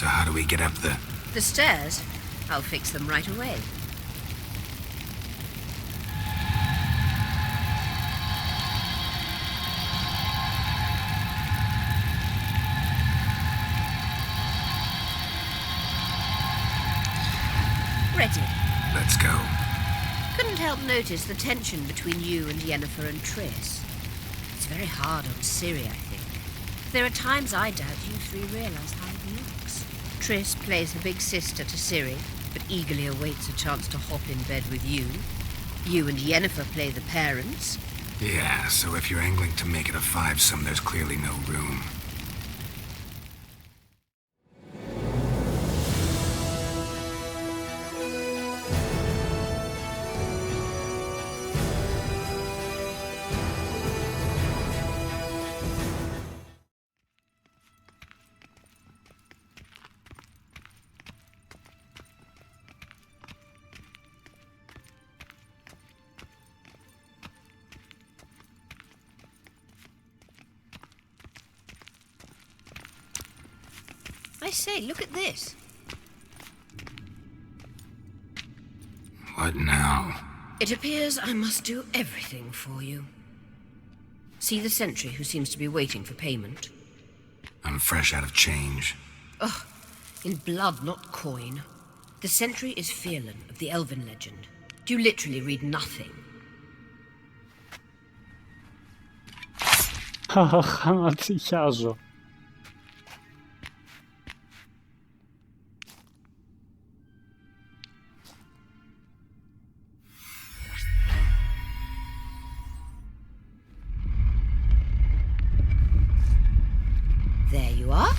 So how do we get up the... The stairs? I'll fix them right away. Ready. Let's go. Couldn't help notice the tension between you and Yennefer and Triss. It's very hard on Ciri, I think. There are times I doubt you three realize how it looks. Triss plays the big sister to Ciri, but eagerly awaits a chance to hop in bed with you. You and Yennefer play the parents. Yeah, so if you're angling to make it a fivesome, there's clearly no room. I say, look at this. What now? It appears I must do everything for you. See the sentry who seems to be waiting for payment? I'm fresh out of change. Ugh, in blood, not coin. The sentry is Fierlan of the Elven legend. Do you literally read nothing? Haha, τυχιάζω. There you are.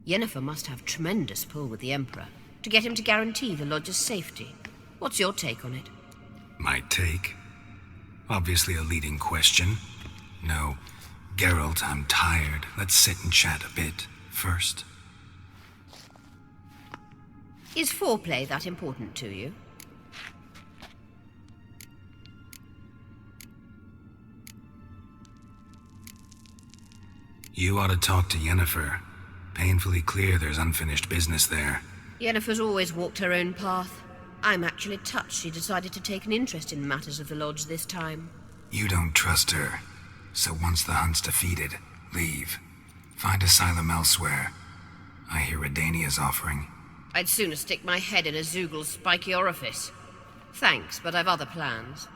Yennefer must have tremendous pull with the Emperor to get him to guarantee the Lodge's safety. What's your take on it? My take? Obviously a leading question. No, Geralt, I'm tired. Let's sit and chat a bit first. Is foreplay that important to you? You ought to talk to Yennefer. Painfully clear there's unfinished business there. Yennefer's always walked her own path. I'm actually touched she decided to take an interest in matters of the Lodge this time. You don't trust her. So once the hunt's defeated, leave. Find asylum elsewhere. I hear Redania's offering. I'd sooner stick my head in a Zoogl's spiky orifice. Thanks, but I've other plans.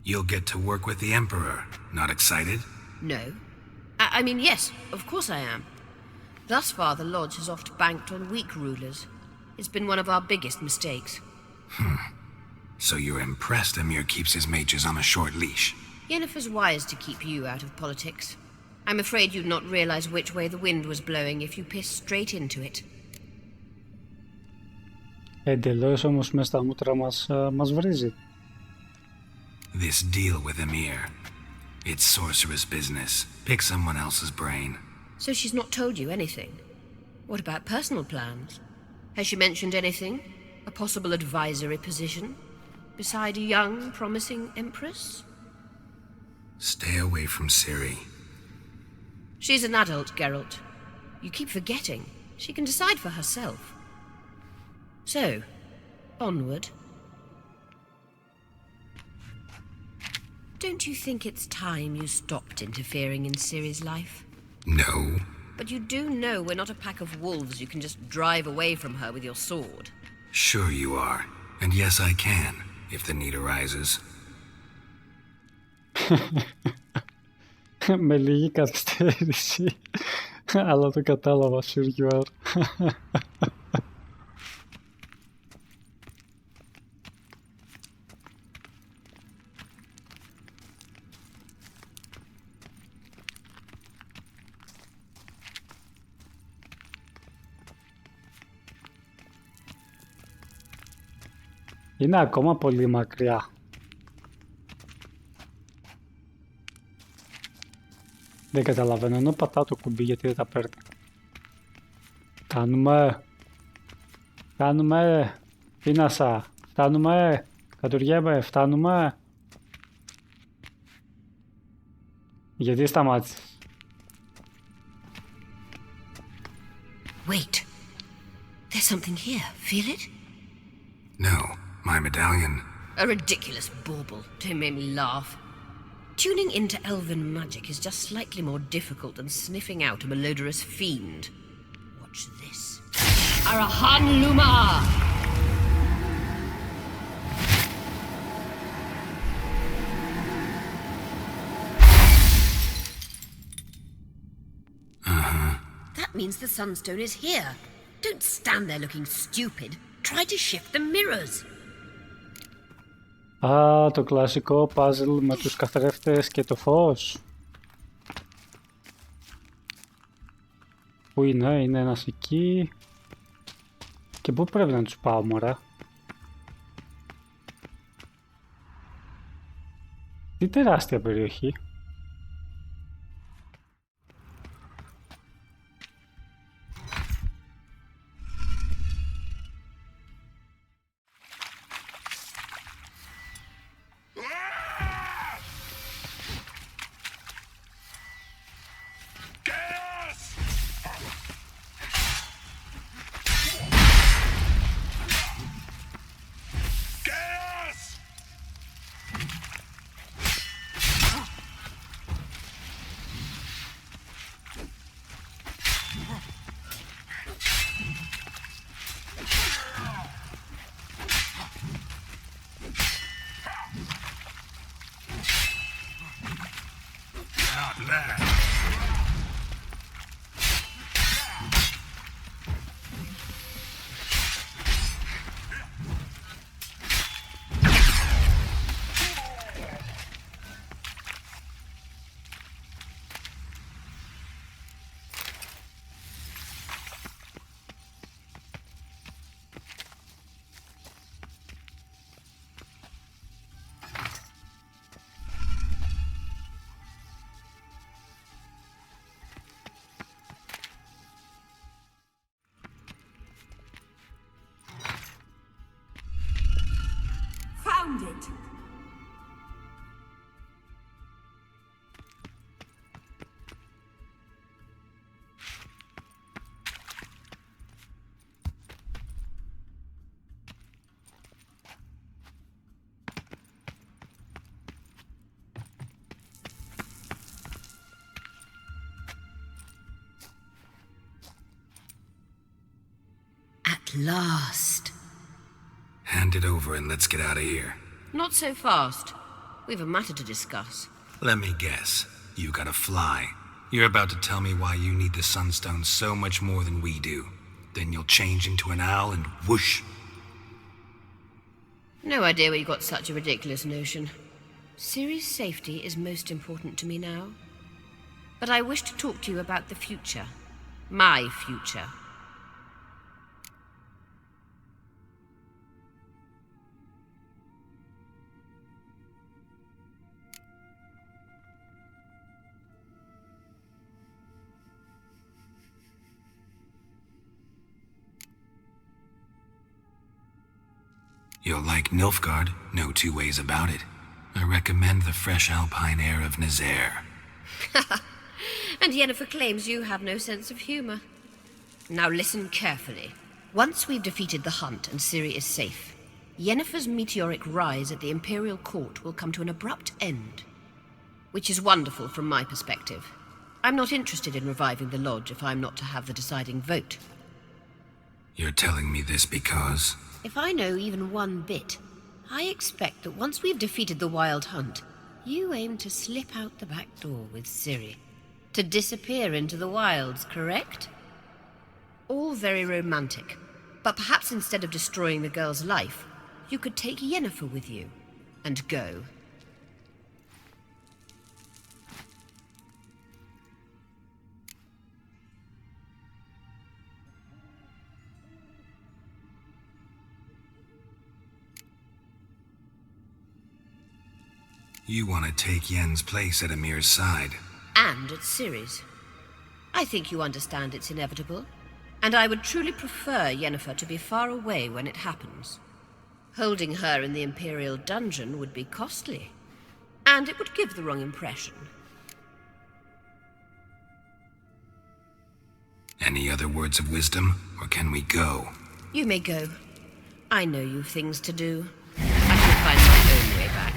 You'll get to work with the Emperor. Not excited? No. I mean, yes, of course I am. Thus far, the Lodge has oft banked on weak rulers. It's been one of our biggest mistakes. So you're impressed Emir keeps his mages on a short leash? Yennefer's wise to keep you out of politics. I'm afraid you'd not realize which way the wind was blowing if you pissed straight into it. Εντελώς όμως μες στα μούτρα μας βρίζει. This deal with Emir. It's sorceress business. Pick someone else's brain. So she's not told you anything? What about personal plans? Has she mentioned anything? A possible advisory position? Beside a young, promising empress? Stay away from Ciri. She's an adult, Geralt. You keep forgetting. She can decide for herself. So, onward. Don't you think it's time you stopped interfering in Ciri's life? No. But you do know we're not a pack of wolves you can just drive away from her with your sword. Sure you are. And yes, I can, if the need arises. Με λίγη καθυστέρηση, αλλά το κατάλαβα, sure you are. Είναι ακόμα πολύ μακριά. Δεν καταλαβαίνω, ενώ πατάω το κουμπί γιατί δεν τα παίρνει. Κάνουμε. Φτάνουμε. Πίνασα. Φτάνουμε. Κατουργέμαι. Φτάνουμε. Γιατί σταμάτησες? Wait. There's something here. Feel it? No, my medallion. A ridiculous bauble. Don't make me laugh. Tuning into elven magic is just slightly more difficult than sniffing out a malodorous fiend. Watch this. Arahan Luma! That means the Sunstone is here. Don't stand there looking stupid. Try to shift the mirrors. Α, το κλασικό puzzle με τους καθρέφτες και το φως. Πού είναι, είναι ένας εκεί. Και πού πρέπει να τους πάω, μωρά? Τι τεράστια περιοχή. Found it. At last. Hand it over and let's get out of here. Not so fast. We've a matter to discuss. Let me guess. You gotta fly. You're about to tell me why you need the Sunstone so much more than we do. Then you'll change into an owl and whoosh. No idea where you got such a ridiculous notion. Ciri's safety is most important to me now. But I wish to talk to you about the future. My future. You'll like Nilfgaard, no two ways about it. I recommend the fresh alpine air of Nazaire. And Yennefer claims you have no sense of humor. Now listen carefully. Once we've defeated the hunt and Ciri is safe, Yennefer's meteoric rise at the Imperial Court will come to an abrupt end. Which is wonderful from my perspective. I'm not interested in reviving the Lodge if I'm not to have the deciding vote. You're telling me this because... If I know even one bit, I expect that once we've defeated the Wild Hunt, you aim to slip out the back door with Ciri. To disappear into the wilds, correct? All very romantic. But perhaps instead of destroying the girl's life, you could take Yennefer with you. And go. You want to take Yen's place at Amir's side. And at Ciri's. I think you understand it's inevitable. And I would truly prefer Yennefer to be far away when it happens. Holding her in the Imperial dungeon would be costly, and it would give the wrong impression. Any other words of wisdom, or can we go? You may go. I know you've things to do. I can find my own way back.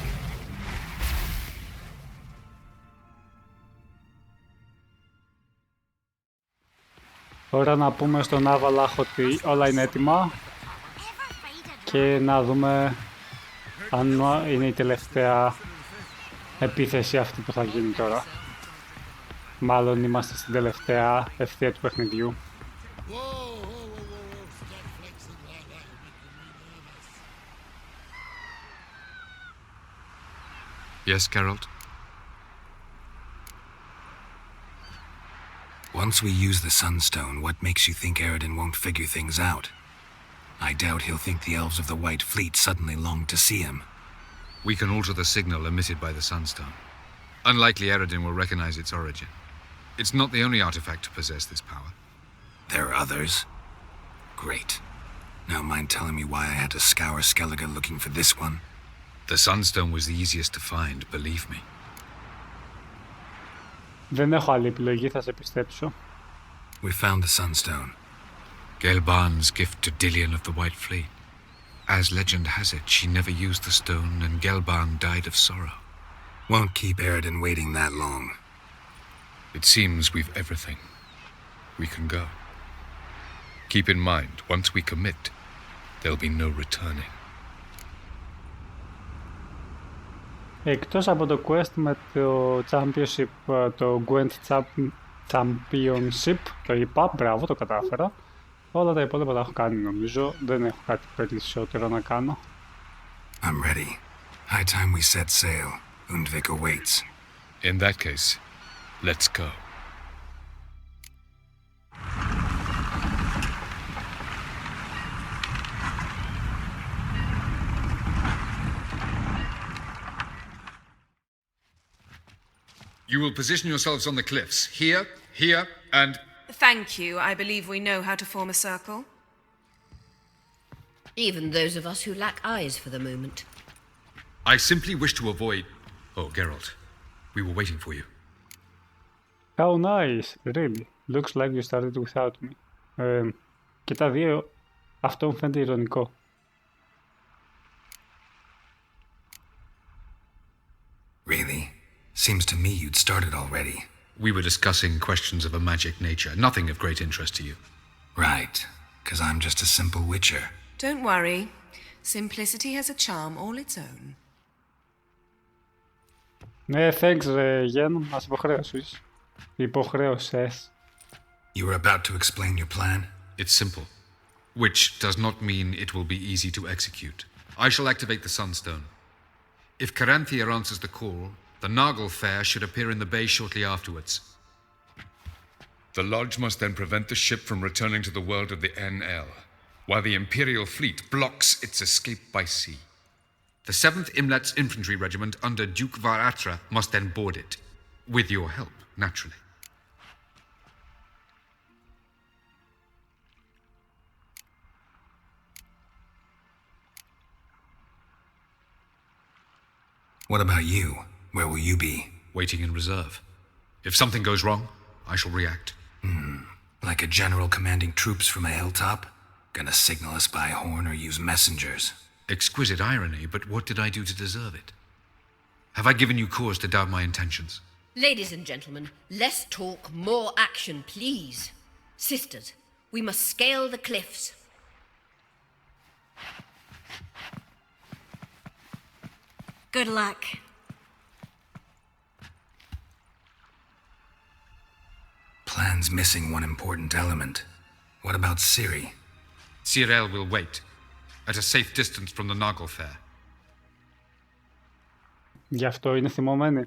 Τώρα να πούμε στον Άβαλαχ ότι όλα είναι έτοιμα και να δούμε αν είναι η τελευταία επίθεση αυτή που θα γίνει τώρα. Μάλλον είμαστε στην τελευταία ευθεία του παιχνιδιού. Yes, Geralt? Once we use the Sunstone, what makes you think Eredin won't figure things out? I doubt he'll think the elves of the White Fleet suddenly long to see him. We can alter the signal emitted by the Sunstone. Unlikely Eredin will recognize its origin. It's not the only artifact to possess this power. There are others? Great. Now mind telling me why I had to scour Skellige looking for this one? The Sunstone was the easiest to find, believe me. Δεν έχω άλλη επιλογή, θα σε πιστέψω. We found the Sunstone. Gelban's gift to Dillion of the White Fleet. As legend has it, she never used the stone and Gelban died of sorrow. Won't keep Eredin waiting that long. It seems we've everything. We can go. Keep in mind, once we commit, there'll be no returning. Εκτός από το quest με το Championship, το Gwent Championship, το είπα, μπράβο, το κατάφερα. Όλα τα υπόλοιπα τα έχω κάνει νομίζω, δεν έχω κάτι περισσότερο να κάνω. I'm ready. High time we set sail. Undvik awaits. In that case, let's go. You will position yourselves on the cliffs. Here, here, and... Thank you. I believe we know how to form a circle. Even those of us who lack eyes for the moment. I simply wish to avoid... Oh, Geralt. We were waiting for you. How nice, really. Looks like you started without me. Και τα δύο, αυτό μου φαίνεται ειρωνικό. Really? Seems to me you'd started already. We were discussing questions of a magic nature, nothing of great interest to you. Right, 'cause I'm just a simple witcher. Don't worry. Simplicity has a charm all its own. Ναι, thanks, Γεν, μας υποχρέωσες. Υποχρέωσες. You were about to explain your plan? It's simple, which does not mean it will be easy to execute. I shall activate the Sunstone. If Caranthia answers the call, the Nargle Fair should appear in the bay shortly afterwards. The Lodge must then prevent the ship from returning to the world of the NL, while the Imperial fleet blocks its escape by sea. The 7th Imlet's Infantry Regiment under Duke Varatra must then board it, with your help, naturally. What about you? Where will you be? Waiting in reserve. If something goes wrong, I shall react. Like a general commanding troops from a hilltop? Gonna signal us by horn or use messengers? Exquisite irony, but what did I do to deserve it? Have I given you cause to doubt my intentions? Ladies and gentlemen, less talk, more action, please. Sisters, we must scale the cliffs. Good luck. Plan's missing one important element. What about Ciri? Cyril will wait, at a safe distance from the Nargle Fair. Γι' αυτό είναι θυμωμένη.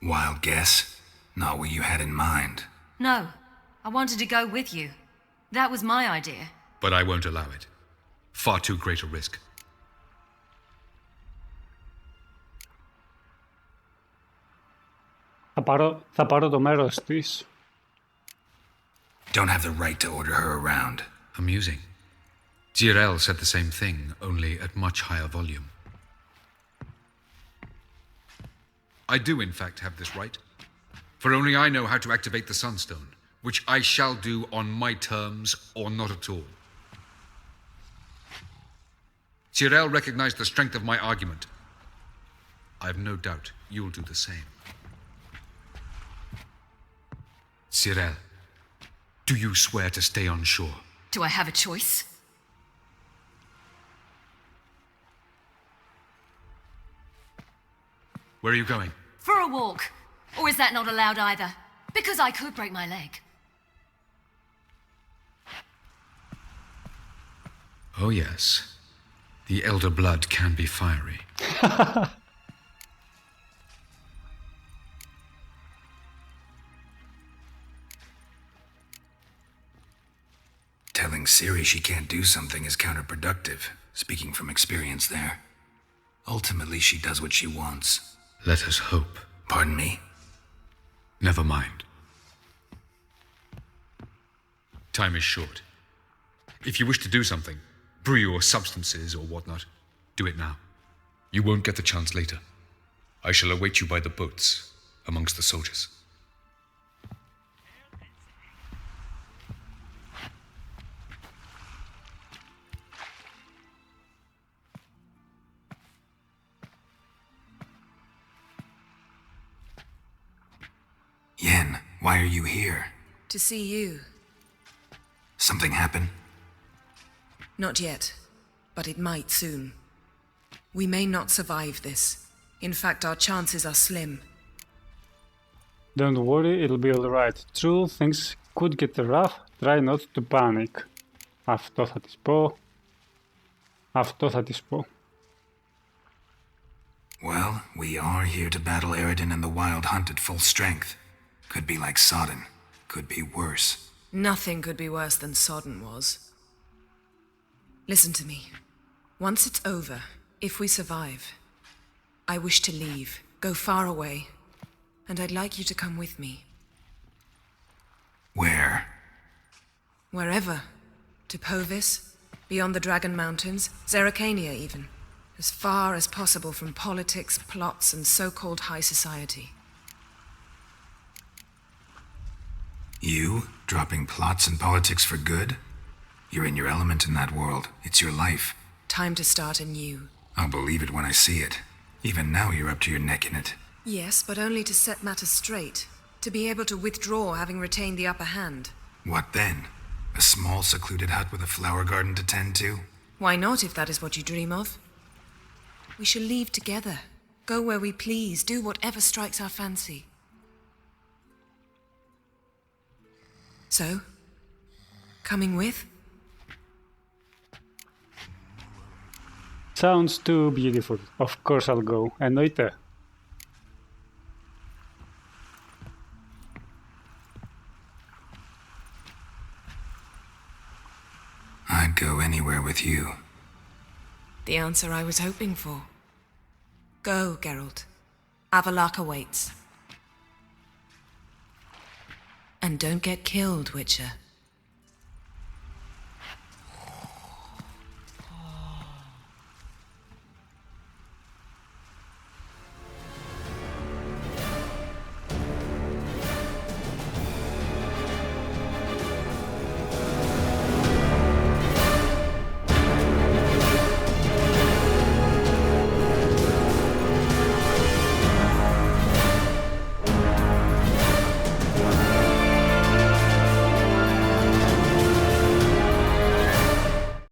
Wild guess? Not what you had in mind. No, I wanted to go with you. That was my idea. But I won't allow it. Far too great a risk. Θα πάρω το μέρος της. Don't have the right to order her around. Amusing. Jirel said the same thing, only at much higher volume. I do, in fact, have this right. For only I know how to activate the Sunstone, which I shall do on my terms or not at all. Jirel recognized the strength of my argument. I have no doubt you'll do the same. Jirel, do you swear to stay on shore? Do I have a choice? Where are you going? For a walk. Or is that not allowed either? Because I could break my leg. Oh yes. The elder blood can be fiery. Telling Ciri she can't do something is counterproductive, speaking from experience there. Ultimately, she does what she wants. Let us hope. Pardon me? Never mind. Time is short. If you wish to do something, brew your substances or whatnot, do it now. You won't get the chance later. I shall await you by the boats, amongst the soldiers. Yen, why are you here? To see you. Something happen? Not yet, but it might soon. We may not survive this. In fact, our chances are slim. Don't worry, it'll be alright. True, things could get rough. Try not to panic. Αυτό θα της πω. Well, we are here to battle Eridan and the Wild Hunt at full strength. Could be like Sodden. Could be worse. Nothing could be worse than Sodden was. Listen to me. Once it's over, if we survive, I wish to leave, go far away, and I'd like you to come with me. Where? Wherever. To Povis, beyond the Dragon Mountains, Zeracania even. As far as possible from politics, plots, and so-called high society. You? Dropping plots and politics for good? You're in your element in that world. It's your life. Time to start anew. I'll believe it when I see it. Even now you're up to your neck in it. Yes, but only to set matters straight. To be able to withdraw having retained the upper hand. What then? A small secluded hut with a flower garden to tend to? Why not, if that is what you dream of? We shall leave together. Go where we please, do whatever strikes our fancy. So, coming with? Sounds too beautiful. Of course I'll go. Εννοείται. I'd go anywhere with you. The answer I was hoping for. Go, Geralt. Avalok awaits. And don't get killed, Witcher.